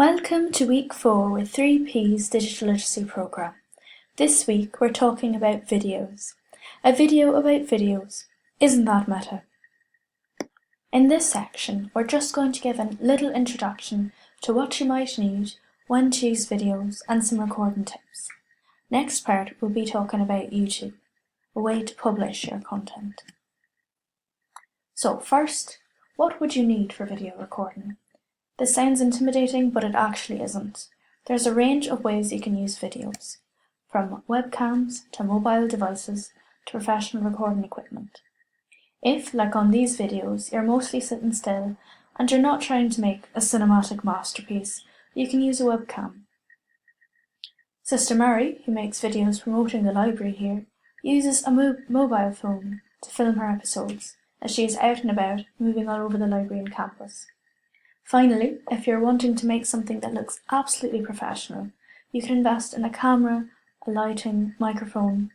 Welcome to week 4 with 3P's Digital Literacy Programme. This week we're talking about videos. A video about videos. Isn't that meta? In this section, we're just going to give a little introduction to what you might need, when to use videos, and some recording tips. Next part, we'll be talking about YouTube, a way to publish your content. So first, what would you need for video recording? This sounds intimidating, but it actually isn't. There's a range of ways you can use videos, from webcams to mobile devices to professional recording equipment. If, like on these videos, you're mostly sitting still and you're not trying to make a cinematic masterpiece, you can use a webcam. Sister Mary, who makes videos promoting the library here, uses a mobile phone to film her episodes, as she is out and about, moving all over the library and campus. Finally, if you're wanting to make something that looks absolutely professional, you can invest in a camera, a lighting, microphone.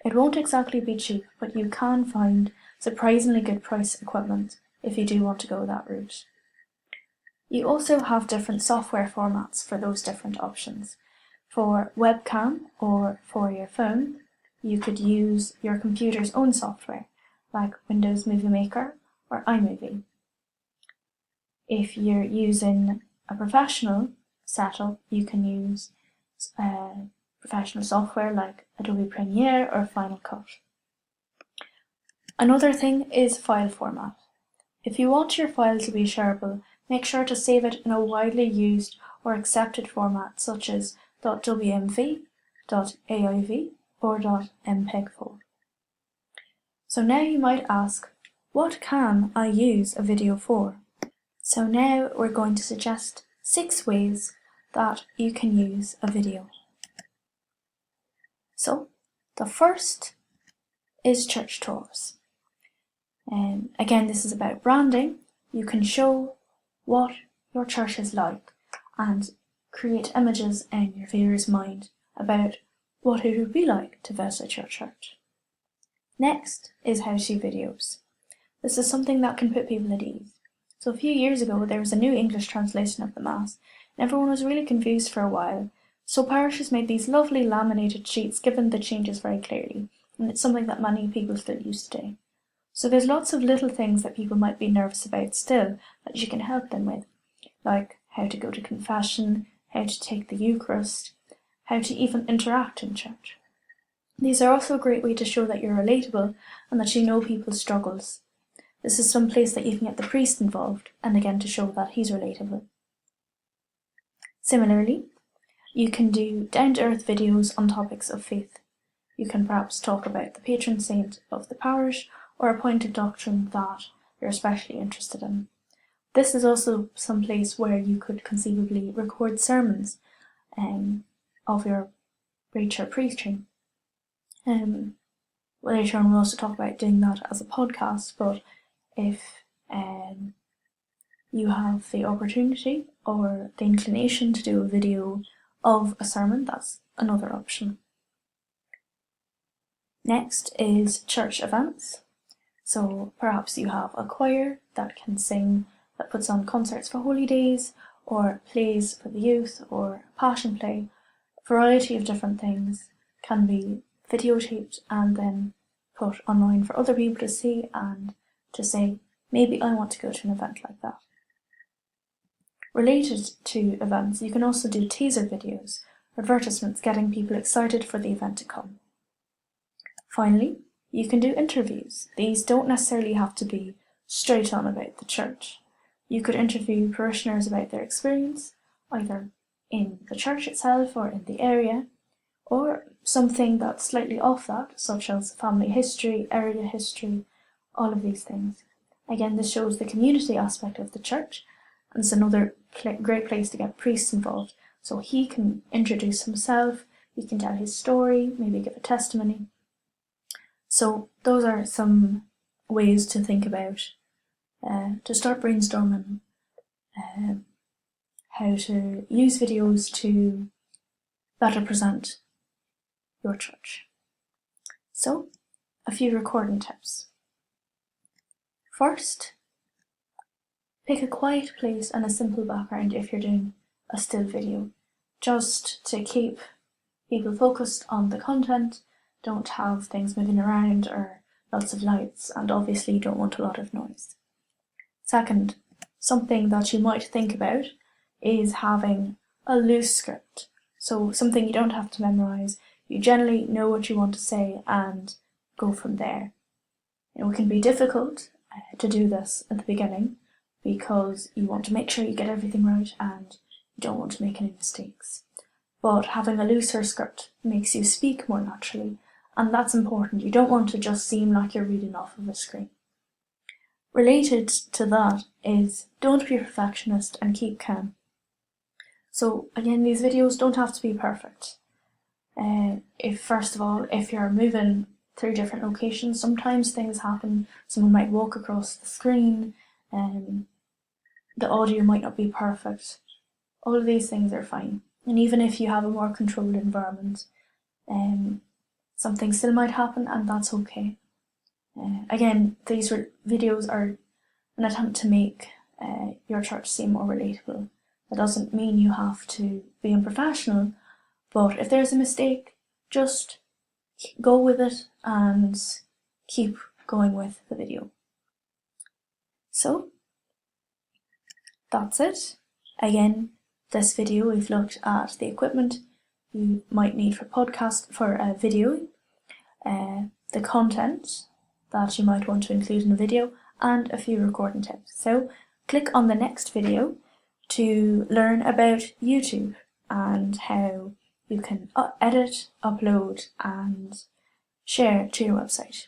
It won't exactly be cheap, but you can find surprisingly good price equipment if you do want to go that route. You also have different software formats for those different options. For webcam or for your phone, you could use your computer's own software, like Windows Movie Maker or iMovie. If you're using a professional setup, you can use professional software like Adobe Premiere or Final Cut. Another thing is file format. If you want your file to be shareable, make sure to save it in a widely used or accepted format such as .wmv, .aiv, or .mpeg4. So now you might ask, what can I use a video for? So now we're going to suggest 6 ways that you can use a video. So the first is church tours. Again, this is about branding. You can show what your church is like and create images in your viewer's mind about what it would be like to visit your church. Next is how-to videos. This is something that can put people at ease. So a few years ago, there was a new English translation of the Mass, and everyone was really confused for a while. So parishes made these lovely laminated sheets giving the changes very clearly, and it's something that many people still use today. So there's lots of little things that people might be nervous about still that you can help them with, like how to go to confession, how to take the Eucharist, how to even interact in church. These are also a great way to show that you're relatable and that you know people's struggles. This is some place that you can get the priest involved, and again to show that he's relatable. Similarly, you can do down-to-earth videos on topics of faith. You can perhaps talk about the patron saint of the parish or a point of doctrine that you're especially interested in. This is also some place where you could conceivably record sermons of your preacher preaching. Later on we'll also talk about doing that as a podcast, but if you have the opportunity or the inclination to do a video of a sermon, that's another option. Next is church events. So perhaps you have a choir that can sing, that puts on concerts for holy days, or plays for the youth, or a passion play. A variety of different things can be videotaped and then put online for other people to see and to say, maybe I want to go to an event like that. Related to events, you can also do teaser videos, advertisements getting people excited for the event to come. Finally, you can do interviews. These don't necessarily have to be straight on about the church. You could interview parishioners about their experience, either in the church itself or in the area, or something that's slightly off that, such as family history, area history, all of these things. Again, this shows the community aspect of the church, and it's another great place to get priests involved. So he can introduce himself, he can tell his story, maybe give a testimony. So those are some ways to think about, to start brainstorming how to use videos to better present your church. So, a few recording tips. First, pick a quiet place and a simple background if you're doing a still video, just to keep people focused on the content. Don't have things moving around or lots of lights, and obviously you don't want a lot of noise. Second, something that you might think about is having a loose script. So something you don't have to memorize, you generally know what you want to say and go from there. It can be difficult to do this at the beginning because you want to make sure you get everything right and you don't want to make any mistakes. But having a looser script makes you speak more naturally, and that's important. You don't want to just seem like you're reading off of a screen. Related to that is don't be a perfectionist and keep calm. So again, these videos don't have to be perfect. If you're moving through different locations, sometimes things happen. Someone might walk across the screen, the audio might not be perfect. All of these things are fine. And even if you have a more controlled environment, something still might happen, and that's okay. Again, these videos are an attempt to make your church seem more relatable. That doesn't mean you have to be unprofessional, but if there's a mistake, just go with it and keep going with the video. So, that's it. Again, this video we've looked at the equipment you might need for video, the content that you might want to include in a video, and a few recording tips. So click on the next video to learn about YouTube and how you can edit, upload and share to your website.